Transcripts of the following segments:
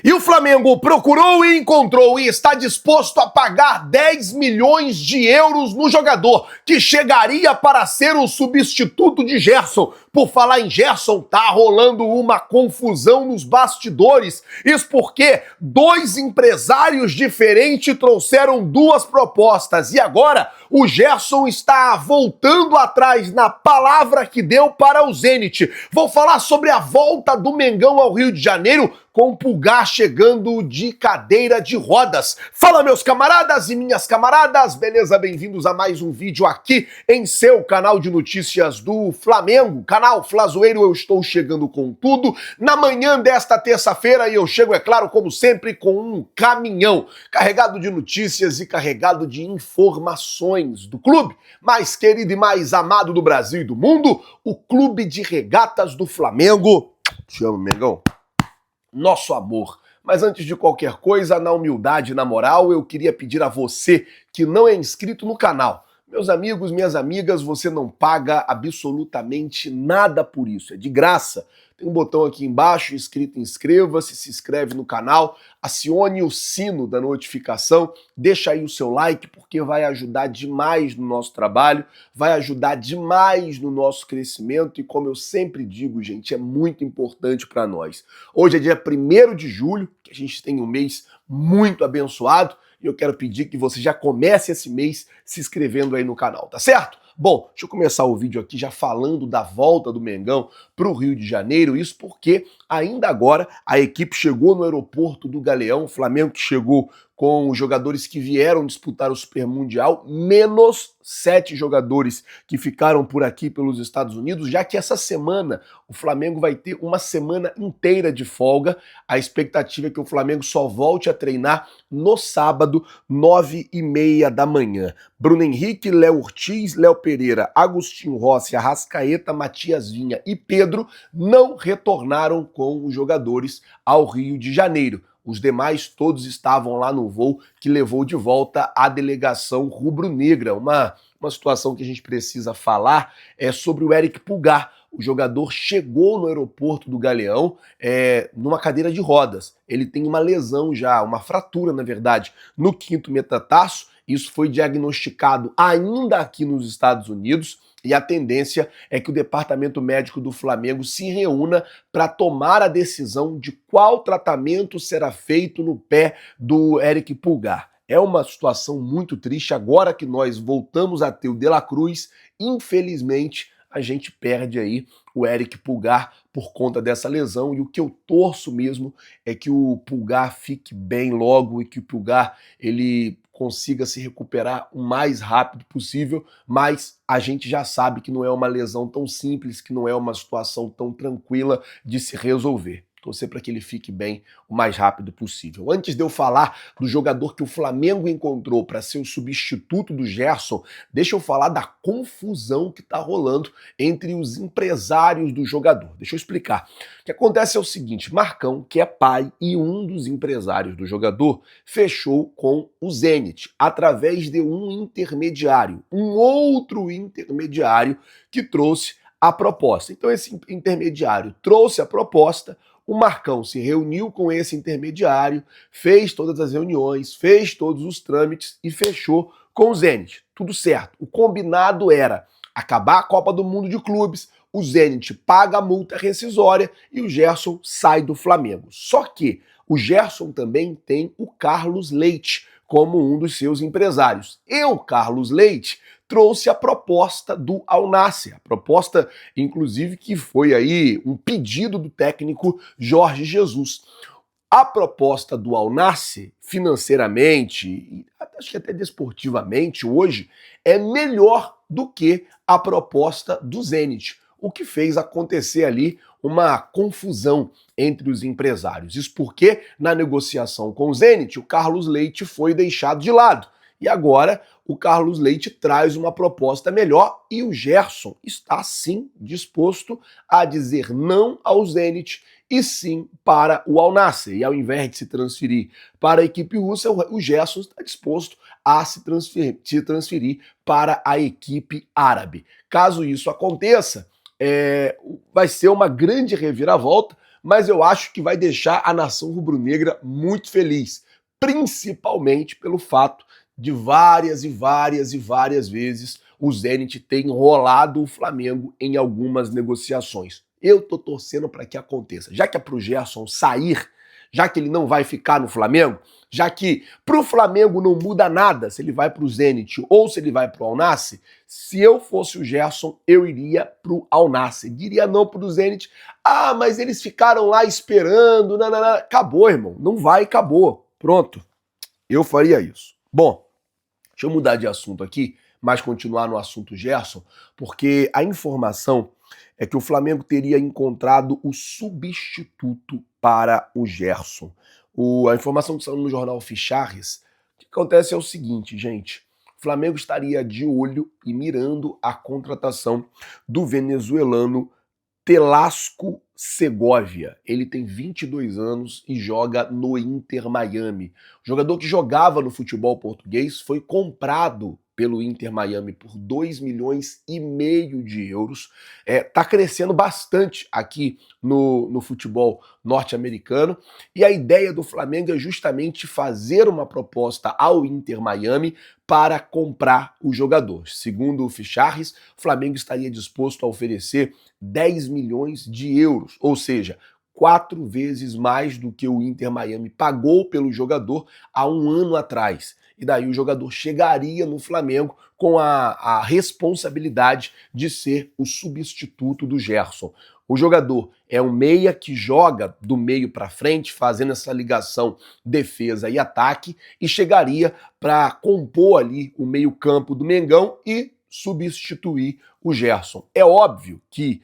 E o Flamengo procurou e encontrou e está disposto a pagar 10 milhões de euros no jogador, que chegaria para ser o substituto de Gerson. Por falar em Gerson, tá rolando uma confusão nos bastidores. Isso porque dois empresários diferentes trouxeram duas propostas. E agora o Gerson está voltando atrás na palavra que deu para o Zenit. Vou falar sobre a volta do Mengão ao Rio de Janeiro, com o Pulgar chegando de cadeira de rodas. Fala, meus camaradas e minhas camaradas, beleza? Bem-vindos a mais um vídeo aqui em seu canal de notícias do Flamengo, canal Flazoeiro. Eu estou chegando com tudo na manhã desta terça-feira e eu chego, é claro, como sempre, com um caminhão carregado de notícias e carregado de informações do clube mais querido e mais amado do Brasil e do mundo, o Clube de Regatas do Flamengo. Te amo, Mengão. Nosso amor. Mas antes de qualquer coisa, na humildade e na moral, eu queria pedir a você que não é inscrito no canal. Meus amigos, minhas amigas, você não paga absolutamente nada por isso, é de graça. Tem um botão aqui embaixo escrito inscreva-se, se inscreve no canal, acione o sino da notificação, deixa aí o seu like porque vai ajudar demais no nosso trabalho, vai ajudar demais no nosso crescimento e, como eu sempre digo, gente, é muito importante para nós. Hoje é dia 1º de julho, que a gente tem um mês muito abençoado, e eu quero pedir que você já comece esse mês se inscrevendo aí no canal, tá certo? Bom, deixa eu começar o vídeo aqui já falando da volta do Mengão para o Rio de Janeiro, isso porque ainda agora a equipe chegou no aeroporto do Galeão, o Flamengo que chegou com os jogadores que vieram disputar o Super Mundial, menos 7 jogadores que ficaram por aqui pelos Estados Unidos, já que essa semana o Flamengo vai ter uma semana inteira de folga. A expectativa é que o Flamengo só volte a treinar no sábado, 9h30 da manhã. Bruno Henrique, Léo Ortiz, Léo Pereira, Agostinho Rossi, Arrascaeta, Matias Vinha e Pedro não retornaram com os jogadores ao Rio de Janeiro. Os demais todos estavam lá no voo que levou de volta a delegação rubro-negra. Uma situação que a gente precisa falar é sobre o Eric Pulgar. O jogador chegou no aeroporto do Galeão numa cadeira de rodas. Ele tem uma lesão já, uma fratura, na verdade, no 5º metatarso. Isso foi diagnosticado ainda aqui nos Estados Unidos. E a tendência é que o departamento médico do Flamengo se reúna para tomar a decisão de qual tratamento será feito no pé do Eric Pulgar. É uma situação muito triste. Agora que nós voltamos a ter o De La Cruz, infelizmente, a gente perde aí o Eric Pulgar por conta dessa lesão, e o que eu torço mesmo é que o Pulgar fique bem logo e que o Pulgar ele consiga se recuperar o mais rápido possível, mas a gente já sabe que não é uma lesão tão simples, que não é uma situação tão tranquila de se resolver. Torcer para que ele fique bem o mais rápido possível. Antes de eu falar do jogador que o Flamengo encontrou para ser o substituto do Gerson, deixa eu falar da confusão que está rolando entre os empresários do jogador. Deixa eu explicar. O que acontece é o seguinte, Marcão, que é pai e um dos empresários do jogador, fechou com o Zenit, através de um intermediário, um outro intermediário que trouxe a proposta. Então esse intermediário trouxe a proposta, o Marcão se reuniu com esse intermediário, fez todas as reuniões, fez todos os trâmites e fechou com o Zenit. Tudo certo. O combinado era acabar a Copa do Mundo de Clubes, o Zenit paga a multa rescisória e o Gerson sai do Flamengo. Só que o Gerson também tem o Carlos Leite como um dos seus empresários. E o Carlos Leite trouxe a proposta do Al Nassr, a proposta, inclusive, que foi aí um pedido do técnico Jorge Jesus. A proposta do Al Nassr, financeiramente, e acho que até desportivamente, hoje, é melhor do que a proposta do Zenit, o que fez acontecer ali uma confusão entre os empresários. Isso porque, na negociação com o Zenit, o Carlos Leite foi deixado de lado. E agora o Carlos Leite traz uma proposta melhor e o Gerson está sim disposto a dizer não ao Zenit e sim para o Al Nassr. E ao invés de se transferir para a equipe russa, o Gerson está disposto a se transferir para a equipe árabe. Caso isso aconteça, vai ser uma grande reviravolta, mas eu acho que vai deixar a nação rubro-negra muito feliz, principalmente pelo fato de várias vezes o Zenit ter enrolado o Flamengo em algumas negociações. Eu tô torcendo para que aconteça. Já que é pro Gerson sair, já que ele não vai ficar no Flamengo, já que pro Flamengo não muda nada se ele vai pro Zenit ou se ele vai pro Al Nassr, se eu fosse o Gerson, eu iria pro Al Nassr. Diria não pro Zenit. Ah, mas eles ficaram lá esperando. Nanana. Acabou, irmão. Não vai, acabou. Pronto. Eu faria isso. Bom, deixa eu mudar de assunto aqui, mas continuar no assunto Gerson, porque a informação é que o Flamengo teria encontrado o substituto para o Gerson. A informação que saiu no jornal Ficharres, o que acontece é o seguinte, gente. O Flamengo estaria de olho e mirando a contratação do venezuelano Telasco Segovia. Ele tem 22 anos e joga no Inter Miami. O jogador que jogava no futebol português foi comprado pelo Inter Miami por 2,5 milhões de euros. Tá crescendo bastante aqui no futebol norte-americano. E a ideia do Flamengo é justamente fazer uma proposta ao Inter Miami para comprar o jogador. Segundo o Ficharres, o Flamengo estaria disposto a oferecer 10 milhões de euros, ou seja, 4 vezes mais do que o Inter Miami pagou pelo jogador há um ano atrás. E daí o jogador chegaria no Flamengo com a responsabilidade de ser o substituto do Gerson. O jogador é um meia que joga do meio para frente, fazendo essa ligação defesa e ataque, e chegaria para compor ali o meio-campo do Mengão e substituir o Gerson. É óbvio que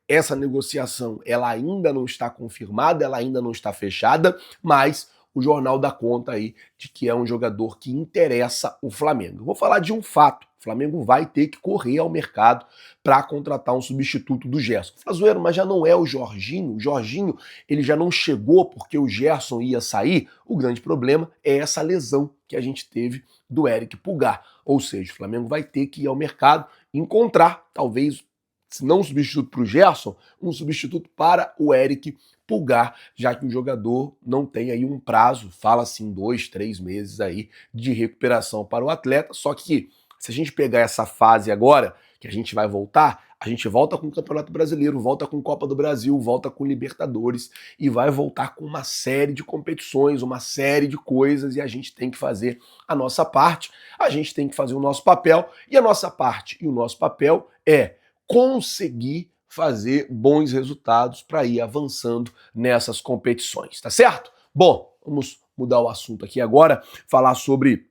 essa negociação ela ainda não está confirmada, ela ainda não está fechada, mas o jornal dá conta aí de que é um jogador que interessa o Flamengo. Eu vou falar de um fato. O Flamengo vai ter que correr ao mercado para contratar um substituto do Gerson. Flazoeiro, mas já não é o Jorginho? O Jorginho ele já não chegou porque o Gerson ia sair? O grande problema é essa lesão que a gente teve do Eric Pulgar. Ou seja, o Flamengo vai ter que ir ao mercado encontrar, talvez, se não um substituto para o Gerson, um substituto para o Eric Pulgar, já que o jogador não tem aí um prazo, fala assim 2, 3 meses aí de recuperação para o atleta, só que se a gente pegar essa fase agora, que a gente vai voltar, a gente volta com o Campeonato Brasileiro, volta com Copa do Brasil, volta com Libertadores e vai voltar com uma série de competições, uma série de coisas e a gente tem que fazer a nossa parte, a gente tem que fazer o nosso papel e a nossa parte e o nosso papel é conseguir fazer bons resultados para ir avançando nessas competições, tá certo? Bom, vamos mudar o assunto aqui agora, falar sobre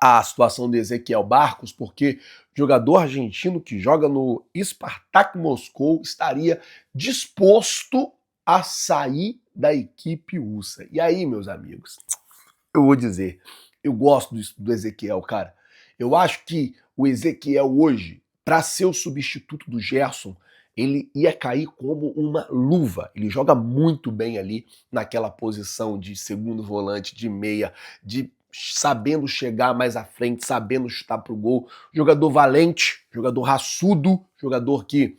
a situação de Ezequiel Barcos, porque o jogador argentino que joga no Spartak Moscou estaria disposto a sair da equipe russa. E aí, meus amigos, eu vou dizer, eu gosto do Ezequiel, cara. Eu acho que o Ezequiel hoje, para ser o substituto do Gerson, ele ia cair como uma luva. Ele joga muito bem ali naquela posição de segundo volante, de meia, de sabendo chegar mais à frente, sabendo chutar pro gol. Jogador valente, jogador raçudo, jogador que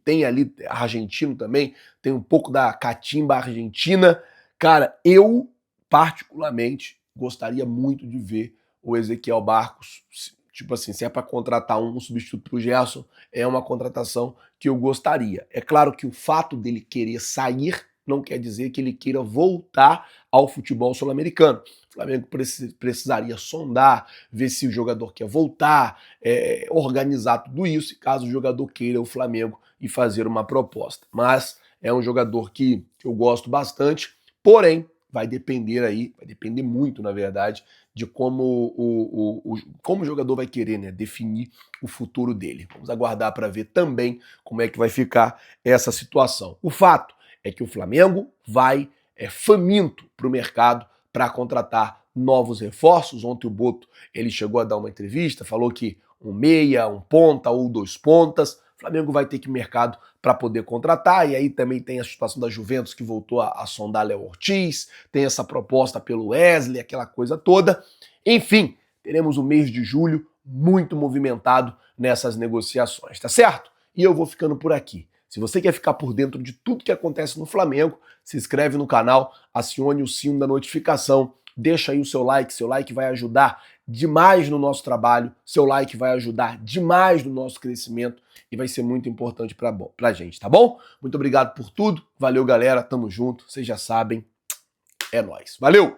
tem ali, argentino também, tem um pouco da catimba argentina. Cara, eu particularmente gostaria muito de ver o Ezequiel Barcos, tipo assim, se é para contratar um substituto pro Gerson, é uma contratação que eu gostaria. É claro que o fato dele querer sair não quer dizer que ele queira voltar ao futebol sul-americano. O Flamengo precisaria sondar, ver se o jogador quer voltar, organizar tudo isso, e caso o jogador queira o Flamengo e fazer uma proposta. Mas é um jogador que eu gosto bastante, porém, vai depender muito, na verdade, de como como o jogador vai querer, né, definir o futuro dele. Vamos aguardar para ver também como é que vai ficar essa situação. O fato é que o Flamengo vai faminto para o mercado para contratar novos reforços. Ontem o Boto ele chegou a dar uma entrevista, falou que um meia, um ponta ou 2 pontas. O Flamengo vai ter que ir no mercado para poder contratar, e aí também tem a situação da Juventus que voltou a sondar Léo Ortiz, tem essa proposta pelo Wesley, aquela coisa toda. Enfim, teremos o mês de julho muito movimentado nessas negociações, tá certo? E eu vou ficando por aqui. Se você quer ficar por dentro de tudo que acontece no Flamengo, se inscreve no canal, acione o sino da notificação, deixa aí o seu like vai ajudar demais no nosso trabalho, seu like vai ajudar demais no nosso crescimento e vai ser muito importante pra gente, tá bom? Muito obrigado por tudo, valeu galera, tamo junto, vocês já sabem, é nóis. Valeu!